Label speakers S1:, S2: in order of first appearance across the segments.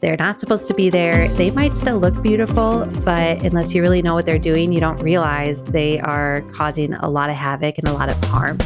S1: They're not supposed to be there. They might still look beautiful, but unless you really know what they're doing, you don't realize they are causing a lot of havoc and a lot of harm.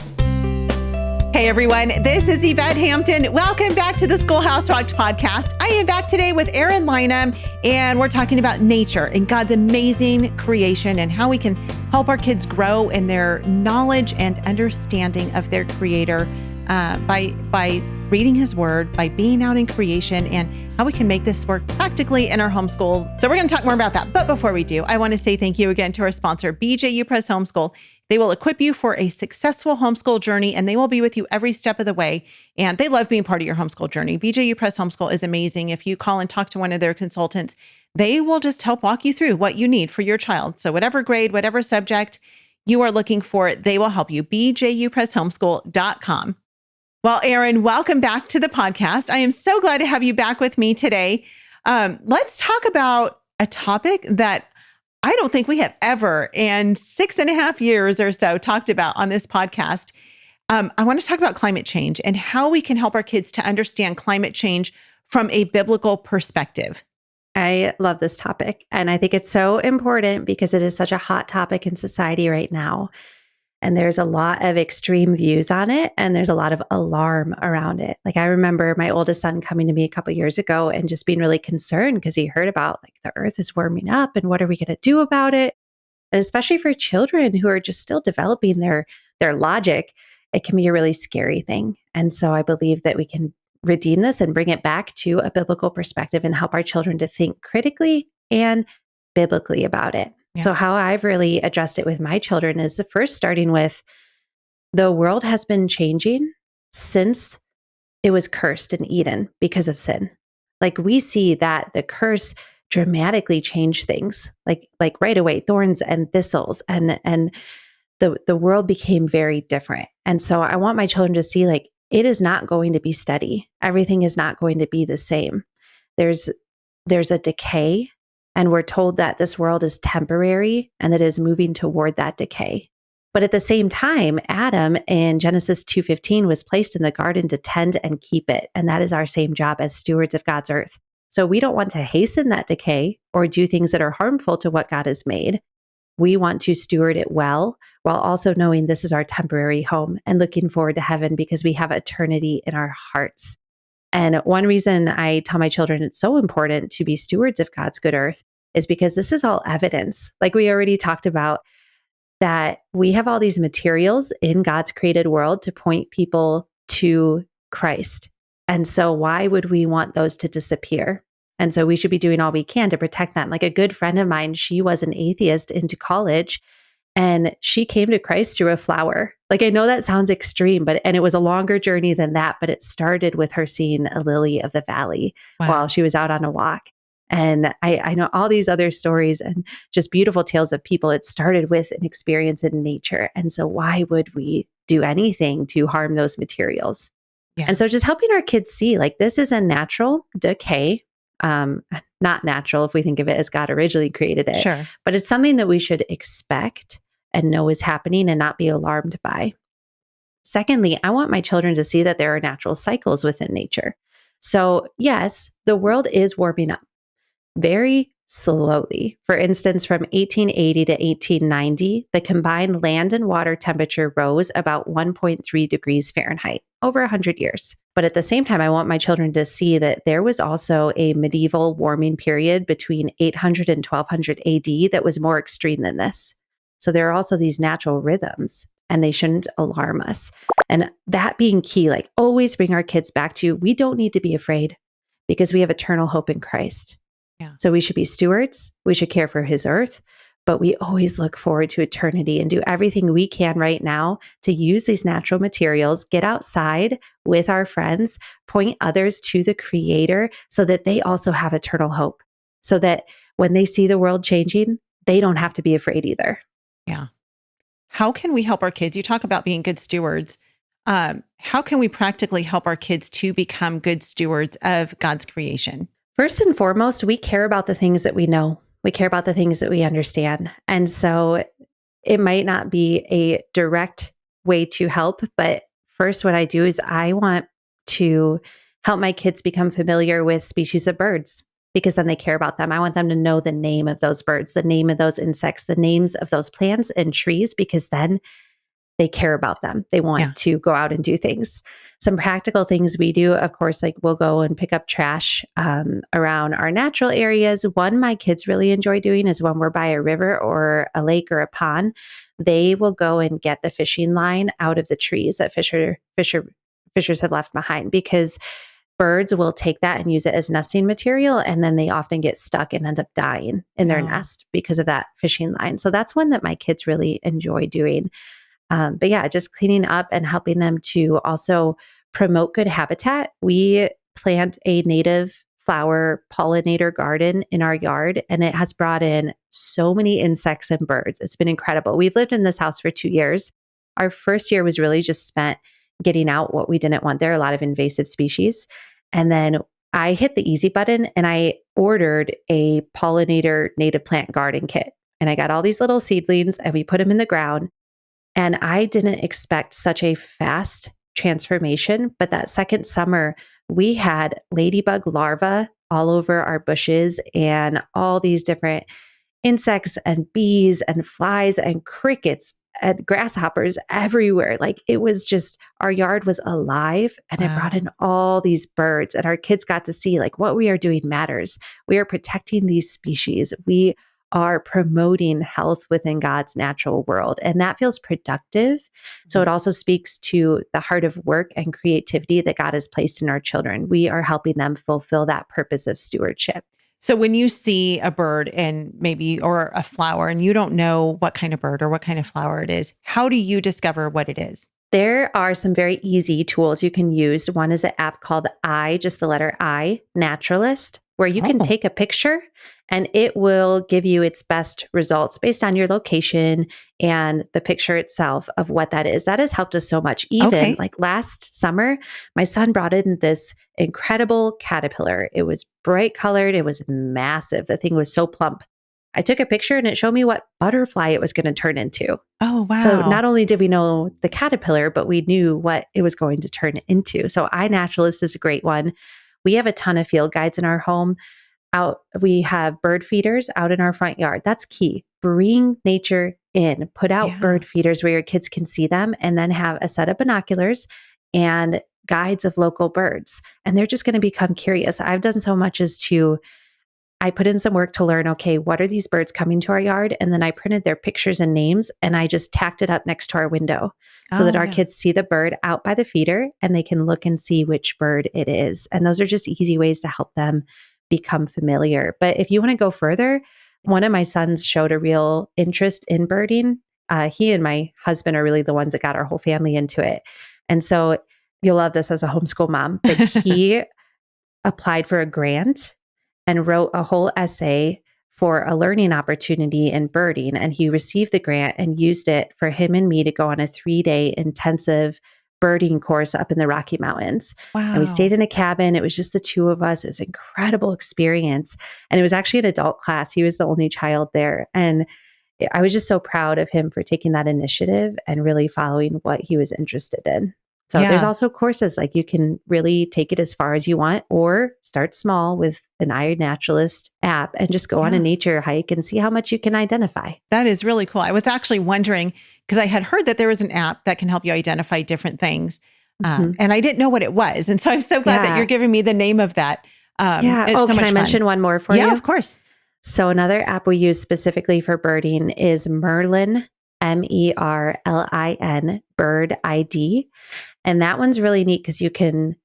S2: Hey everyone, this is Yvette Hampton. Welcome back to the Schoolhouse Rocked Podcast. I am back today with Eryn Lynum, and we're talking about nature and God's amazing creation and how we can help our kids grow in their knowledge and understanding of their Creator by reading His Word, by being out in creation, and how we can make this work practically in our homeschool. So we're going to talk more about that. But before we do, I want to say thank you again to our sponsor, BJU Press Homeschool. They will equip you for a successful homeschool journey, and they will be with you every step of the way. And they love being part of your homeschool journey. BJU Press Homeschool is amazing. If you call and talk to one of their consultants, they will just help walk you through what you need for your child. So whatever grade, whatever subject you are looking for, they will help you. BJUPressHomeschool.com. Well, Eryn, welcome back to the podcast. I am so glad to have you back with me today. Let's talk about a topic that I don't think we have ever in 6.5 years or so talked about on this podcast. I want to talk about climate change and how we can help our kids to understand climate change from a biblical perspective.
S1: I love this topic, and I think it's so important because it is such a hot topic in society right now. And there's a lot of extreme views on it, and there's a lot of alarm around it. Like I remember my oldest son coming to me a couple of years ago and just being really concerned because he heard about like the earth is warming up and what are we going to do about it? And especially for children who are just still developing their logic, it can be a really scary thing. And so I believe that we can redeem this and bring it back to a biblical perspective and help our children to think critically and biblically about it. Yeah. So how I've really addressed it with my children is the first starting with the world has been changing since it was cursed in Eden because of sin. Like we see that the curse dramatically changed things, like right away, thorns and thistles, and the world became very different. And so I want my children to see like it is not going to be steady. Everything is not going to be the same. There's a decay. And we're told that this world is temporary and that it is moving toward that decay. But at the same time, Adam in Genesis 2:15 was placed in the garden to tend and keep it. And that is our same job as stewards of God's earth. So we don't want to hasten that decay or do things that are harmful to what God has made. We want to steward it well, while also knowing this is our temporary home and looking forward to heaven because we have eternity in our hearts. And one reason I tell my children it's so important to be stewards of God's good earth is because this is all evidence. Like we already talked about, that we have all these materials in God's created world to point people to Christ. And so why would we want those to disappear? And so we should be doing all we can to protect them. Like a good friend of mine, she was an atheist into college, and she came to Christ through a flower. Like I know that sounds extreme, and it was a longer journey than that, but it started with her seeing a lily of the valley while she was out on a walk. And I know all these other stories and just beautiful tales of people. It started with an experience in nature. And so why would we do anything to harm those materials? Yeah. And so just helping our kids see like this is a natural decay. Not natural if we think of it as God originally created it, sure, but it's something that we should expect and know is happening and not be alarmed by. Secondly, I want my children to see that there are natural cycles within nature. So yes, the world is warming up very slowly. For instance, from 1880 to 1890, the combined land and water temperature rose about 1.3 degrees Fahrenheit over 100 years. But at the same time, I want my children to see that there was also a medieval warming period between 800 and 1200 AD that was more extreme than this. So there are also these natural rhythms, and they shouldn't alarm us. And that being key, like always bring our kids back to, we don't need to be afraid because we have eternal hope in Christ. Yeah. So we should be stewards. We should care for His earth, but we always look forward to eternity and do everything we can right now to use these natural materials, get outside with our friends, point others to the Creator so that they also have eternal hope, so that when they see the world changing, they don't have to be afraid either.
S2: Yeah. How can we help our kids? You talk about being good stewards. How can we practically help our kids to become good stewards of God's creation?
S1: First and foremost, we care about the things that we know. We care about the things that we understand. And so it might not be a direct way to help, but first what I do is I want to help my kids become familiar with species of birds because then they care about them. I want them to know the name of those birds, the name of those insects, the names of those plants and trees, because then they care about them. They want to go out and do things. Some practical things we do, of course, like we'll go and pick up trash around our natural areas. One my kids really enjoy doing is when we're by a river or a lake or a pond, they will go and get the fishing line out of the trees that fishers have left behind, because birds will take that and use it as nesting material. And then they often get stuck and end up dying in their nest because of that fishing line. So that's one that my kids really enjoy doing. But yeah, just cleaning up and helping them to also promote good habitat. We plant a native flower pollinator garden in our yard, and it has brought in so many insects and birds. It's been incredible. We've lived in this house for 2 years. Our first year was really just spent getting out what we didn't want there, a lot of invasive species. And then I hit the easy button and I ordered a pollinator native plant garden kit. And I got all these little seedlings and we put them in the ground. And I didn't expect such a fast transformation. But that second summer, we had ladybug larvae all over our bushes and all these different insects and bees and flies and crickets and grasshoppers everywhere. Like it was just, our yard was alive and it brought in all these birds. And our kids got to see like what we are doing matters. We are protecting these species. We are promoting health within God's natural world. And that feels productive. So it also speaks to the heart of work and creativity that God has placed in our children. We are helping them fulfill that purpose of stewardship.
S2: So when you see a bird and maybe, or a flower, and you don't know what kind of bird or what kind of flower it is, how do you discover what it is?
S1: There are some very easy tools you can use. One is an app called just the letter I, Naturalist, where you can take a picture and it will give you its best results based on your location and the picture itself of what that is. That has helped us so much. Even like last summer, my son brought in this incredible caterpillar. It was bright colored. It was massive. The thing was so plump. I took a picture and it showed me what butterfly it was going to turn into.
S2: Oh, wow.
S1: So not only did we know the caterpillar, but we knew what it was going to turn into. So iNaturalist is a great one. We have a ton of field guides in our home. We have bird feeders out in our front yard. That's key. Bring nature in. Put out bird feeders where your kids can see them, and then have a set of binoculars and guides of local birds. And they're just going to become curious. I've done so much I put in some work to learn, okay, what are these birds coming to our yard? And then I printed their pictures and names and I just tacked it up next to our window so that our kids see the bird out by the feeder and they can look and see which bird it is. And those are just easy ways to help them become familiar. But if you want to go further, one of my sons showed a real interest in birding. He and my husband are really the ones that got our whole family into it. And so you'll love this as a homeschool mom, but he applied for a grant and wrote a whole essay for a learning opportunity in birding. And he received the grant and used it for him and me to go on a 3-day intensive birding course up in the Rocky Mountains.
S2: Wow.
S1: And we stayed in a cabin. It was just the two of us. It was an incredible experience. And it was actually an adult class. He was the only child there. And I was just so proud of him for taking that initiative and really following what he was interested in. So there's also courses, like you can really take it as far as you want, or start small with an iNaturalist app and just go on a nature hike and see how much you can identify.
S2: That is really cool. I was actually wondering, because I had heard that there was an app that can help you identify different things. And I didn't know what it was. And so I'm so glad that you're giving me the name of that.
S1: Can I mention one more for you?
S2: Yeah, of course.
S1: So another app we use specifically for birding is Merlin, MERLIN, Bird ID. And that one's really neat because you can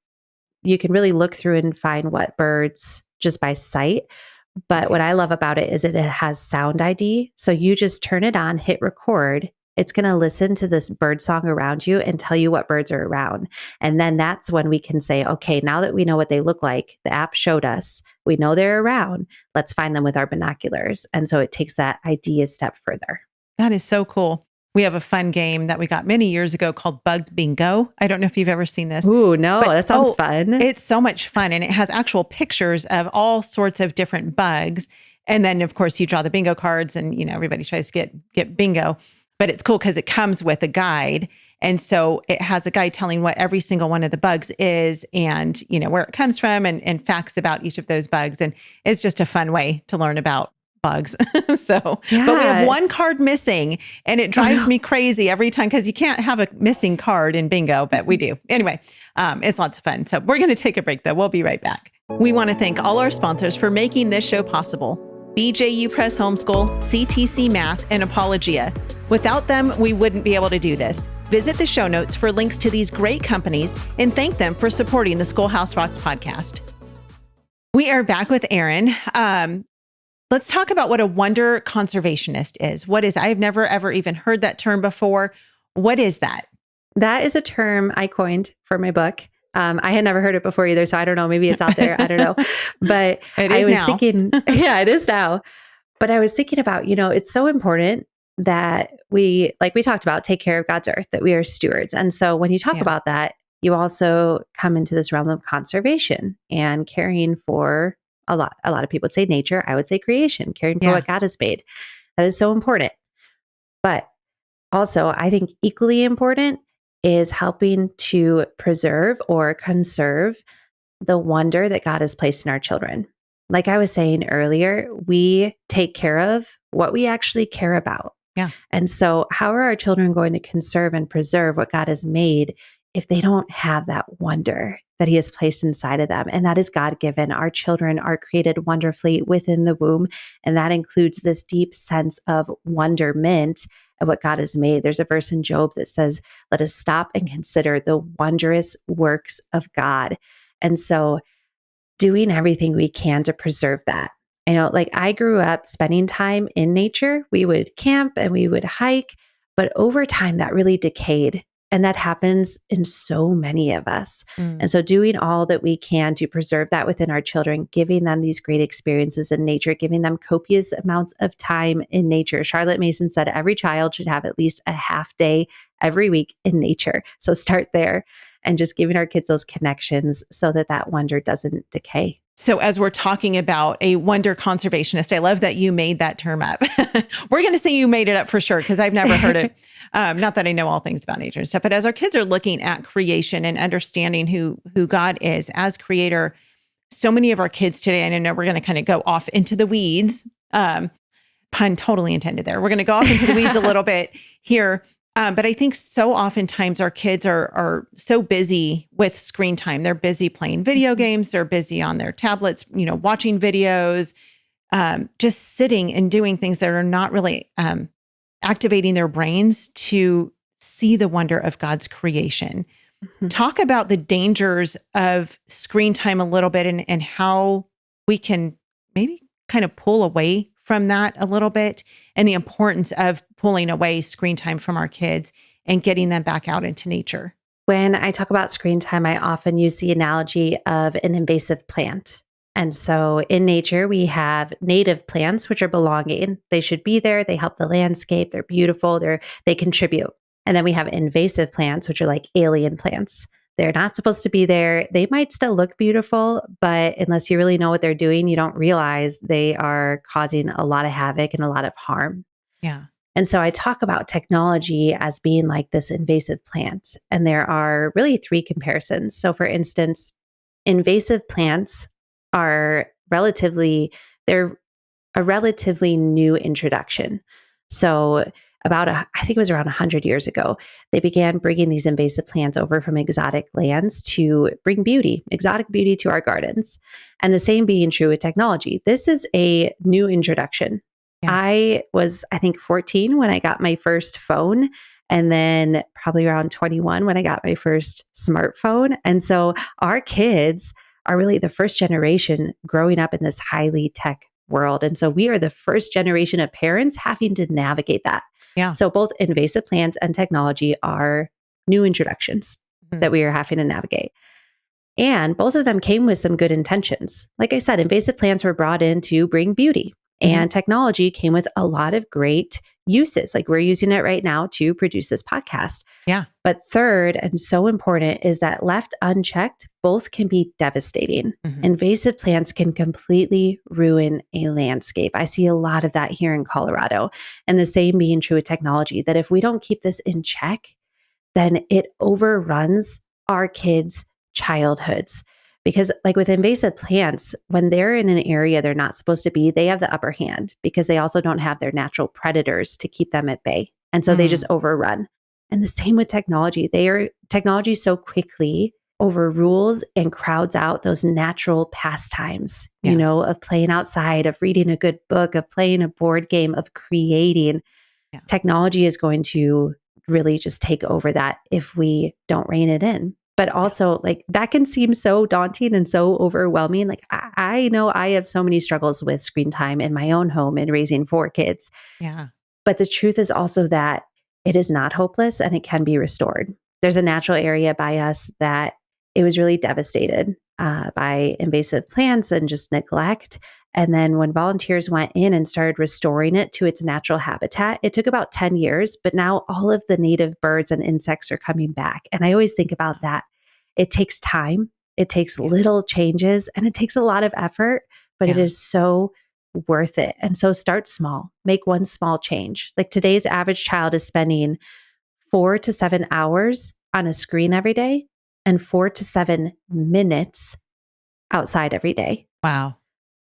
S1: really look through and find what birds just by sight. But what I love about it is it has sound ID. So you just turn it on, hit record. It's going to listen to this bird song around you and tell you what birds are around. And then that's when we can say, okay, now that we know what they look like, the app showed us, we know they're around, let's find them with our binoculars. And so it takes that ID a step further.
S2: That is so cool. We have a fun game that we got many years ago called Bug Bingo. I don't know if you've ever seen this.
S1: Ooh, no, but, that sounds fun.
S2: It's so much fun. And it has actual pictures of all sorts of different bugs. And then, of course, you draw the bingo cards and, everybody tries to get bingo. But it's cool because it comes with a guide. And so it has a guide telling what every single one of the bugs is and, where it comes from and facts about each of those bugs. And it's just a fun way to learn about bugs. But we have one card missing and it drives me crazy every time because you can't have a missing card in bingo, but we do. Anyway, it's lots of fun. So we're going to take a break though. We'll be right back. We want to thank all our sponsors for making this show possible. BJU Press Homeschool, CTC Math, and Apologia. Without them, we wouldn't be able to do this. Visit the show notes for links to these great companies and thank them for supporting the Schoolhouse Rocked podcast. We are back with Eryn. Let's talk about what a wonder conservationist is. What is? I've never, ever even heard that term before. What is that?
S1: That is a term I coined for my book. I had never heard it before either, so I don't know. Maybe it's out there. I don't know. But I was thinking, yeah, it is now. But I was thinking about, it's so important that we, like we talked about, take care of God's earth, that we are stewards. And so when you talk about that, you also come into this realm of conservation and caring for a lot of people would say nature. I would say creation, caring for what God has made. That is so important. But also, I think equally important is helping to preserve or conserve the wonder that God has placed in our children. Like I was saying earlier, we take care of what we actually care about.
S2: Yeah.
S1: And so how are our children going to conserve and preserve what God has made if they don't have that wonder that He has placed inside of them? And that is God-given. Our children are created wonderfully within the womb. And that includes this deep sense of wonderment of what God has made. There's a verse in Job that says, let us stop and consider the wondrous works of God. And so doing everything we can to preserve that. Like I grew up spending time in nature. We would camp and we would hike, but over time that really decayed. And that happens in so many of us. And so doing all that we can to preserve that within our children, giving them these great experiences in nature, giving them copious amounts of time in nature. Charlotte Mason said every child should have at least a half day every week in nature. So start there and just giving our kids those connections so that that wonder doesn't decay.
S2: So as we're talking about a wonder conservationist, I love that you made that term up. We're going to say you made it up for sure, because I've never heard it. Not that I know all things about nature and stuff, but as our kids are looking at creation and understanding who God is as creator, so many of our kids today, and I know we're going to kind of go off into the weeds, pun totally intended there. We're going to go off into the weeds a little bit here. But I think so oftentimes our kids are so busy with screen time. They're busy playing video games. They're busy on their tablets, watching videos, just sitting and doing things that are not really activating their brains to see the wonder of God's creation. Mm-hmm. Talk about the dangers of screen time a little bit and how we can maybe kind of pull away from that a little bit, and the importance of pulling away screen time from our kids and getting them back out into nature.
S1: When I talk about screen time, I often use the analogy of an invasive plant. And so in nature, we have native plants, which are belonging. They should be there. They help the landscape. They're beautiful. They contribute. And then we have invasive plants, which are like alien plants. They're not supposed to be there. They might still look beautiful, but unless you really know what they're doing, you don't realize they are causing a lot of havoc and a lot of harm.
S2: Yeah.
S1: And so I talk about technology as being like this invasive plant. And there are really three comparisons. So for instance, invasive plants are they're a relatively new introduction. So I think it was around 100 years ago, they began bringing these invasive plants over from exotic lands to bring exotic beauty to our gardens. And the same being true with technology. This is a new introduction. Yeah. I was, I think, 14 when I got my first phone, and then probably around 21 when I got my first smartphone. And so our kids are really the first generation growing up in this highly tech world. And so we are the first generation of parents having to navigate that.
S2: Yeah.
S1: So both invasive plants and technology are new introductions that we are having to navigate. And both of them came with some good intentions. Like I said, invasive plants were brought in to bring beauty, and technology came with a lot of great uses. Like we're using it right now to produce this podcast.
S2: Yeah.
S1: But third, and so important, is that left unchecked, both can be devastating. Invasive plants can completely ruin a landscape. I see a lot of that here in Colorado. And the same being true with technology, that if we don't keep this in check, then it overruns our kids' childhoods. Because like with invasive plants, when they're in an area they're not supposed to be, they have the upper hand because they also don't have their natural predators to keep them at bay. And so they just overrun. And the same with technology. Technology so quickly overrules and crowds out those natural pastimes, of playing outside, of reading a good book, of playing a board game, of creating. Yeah. Technology is going to really just take over that if we don't rein it in. But also, like, that can seem so daunting and so overwhelming. Like, I know I have so many struggles with screen time in my own home and raising 4 kids.
S2: Yeah.
S1: But the truth is also that it is not hopeless and it can be restored. There's a natural area by us that it was really devastated by invasive plants and just neglect. And then when volunteers went in and started restoring it to its natural habitat, it took about 10 years, but now all of the native birds and insects are coming back. And I always think about that. It takes time, it takes little changes, and it takes a lot of effort, but it is so worth it. And so start small, make one small change. Like today's average child is spending 4 to 7 hours on a screen every day and 4 to 7 minutes outside every day.
S2: Wow.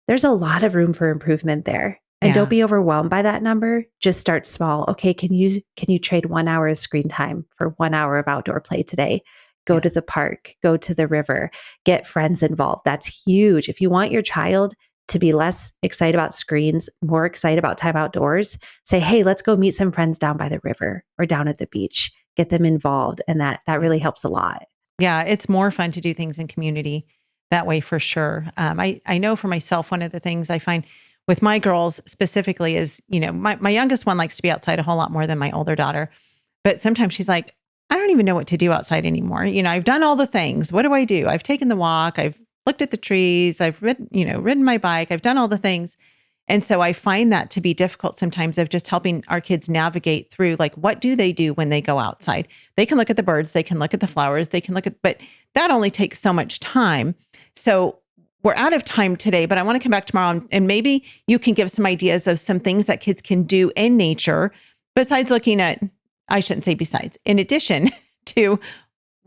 S1: There's a lot of room for improvement there. And don't be overwhelmed by that number. Just start small. Okay, can you trade 1 hour of screen time for 1 hour of outdoor play today? Go to the park, go to the river, get friends involved. That's huge. If you want your child to be less excited about screens, more excited about time outdoors, say, hey, let's go meet some friends down by the river or down at the beach. Get them involved. And that really helps a lot.
S2: Yeah, it's more fun to do things in community that way for sure. I know for myself, one of the things I find with my girls specifically is, my youngest one likes to be outside a whole lot more than my older daughter. But sometimes she's like, I don't even know what to do outside anymore. I've done all the things. What do I do? I've taken the walk. I've looked at the trees. I've ridden my bike. I've done all the things. And so I find that to be difficult sometimes of just helping our kids navigate through, like, what do they do when they go outside? They can look at the birds, they can look at the flowers, but that only takes so much time. So we're out of time today, but I want to come back tomorrow and maybe you can give some ideas of some things that kids can do in nature besides looking at, I shouldn't say besides, in addition to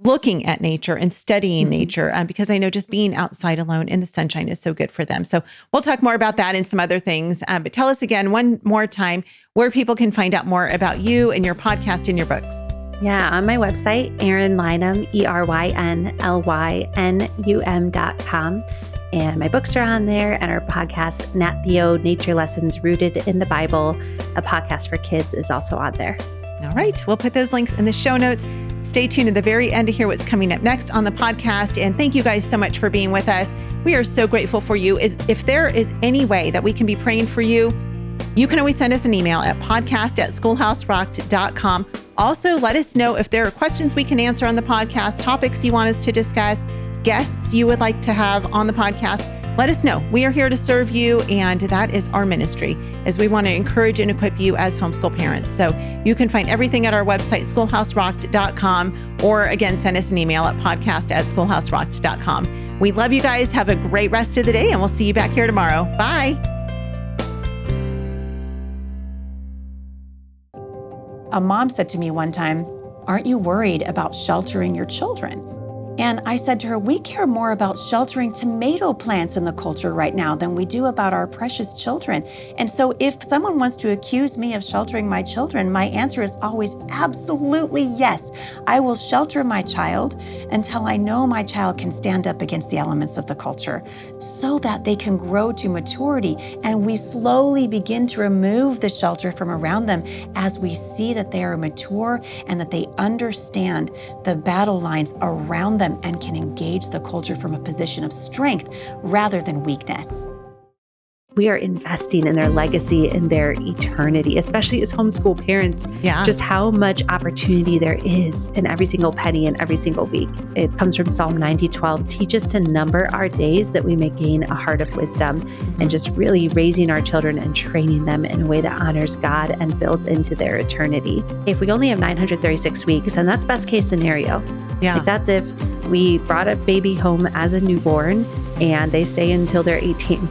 S2: looking at nature and studying nature, because I know just being outside alone in the sunshine is so good for them. So we'll talk more about that and some other things. But tell us again, one more time, where people can find out more about you and your podcast and your books.
S1: Yeah, on my website, Eryn Lynum, ErynLynum.com. And my books are on there, and our podcast, Nat Theo, Nature Lessons Rooted in the Bible, a podcast for kids, is also on there.
S2: All right. We'll put those links in the show notes. Stay tuned at the very end to hear what's coming up next on the podcast. And thank you guys so much for being with us. We are so grateful for you. If there is any way that we can be praying for you, you can always send us an email at podcast@schoolhouserocked.com. Also, let us know if there are questions we can answer on the podcast, topics you want us to discuss, guests you would like to have on the podcast. Let us know. We are here to serve you, and that is our ministry, as we want to encourage and equip you as homeschool parents. So you can find everything at our website, schoolhouserocked.com, or again, send us an email at podcast@schoolhouserocked.com. We love you guys. Have a great rest of the day, and we'll see you back here tomorrow. Bye.
S3: A mom said to me one time, "Aren't you worried about sheltering your children?" And I said to her, we care more about sheltering tomato plants in the culture right now than we do about our precious children. And so if someone wants to accuse me of sheltering my children, my answer is always absolutely yes. I will shelter my child until I know my child can stand up against the elements of the culture so that they can grow to maturity. And we slowly begin to remove the shelter from around them as we see that they are mature and that they understand the battle lines around them and can engage the culture from a position of strength rather than weakness.
S1: We are investing in their legacy and their eternity, especially as homeschool parents.
S2: Yeah.
S1: Just how much opportunity there is in every single penny and every single week. It comes from Psalm 90:12. Teach us to number our days that we may gain a heart of wisdom, and just really raising our children and training them in a way that honors God and builds into their eternity. If we only have 936 weeks, and that's best case scenario.
S2: Yeah.
S1: Like that's if we brought a baby home as a newborn and they stay until they're 18.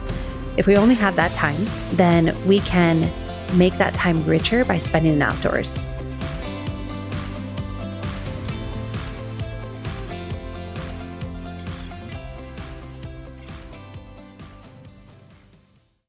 S1: If we only have that time, then we can make that time richer by spending it outdoors.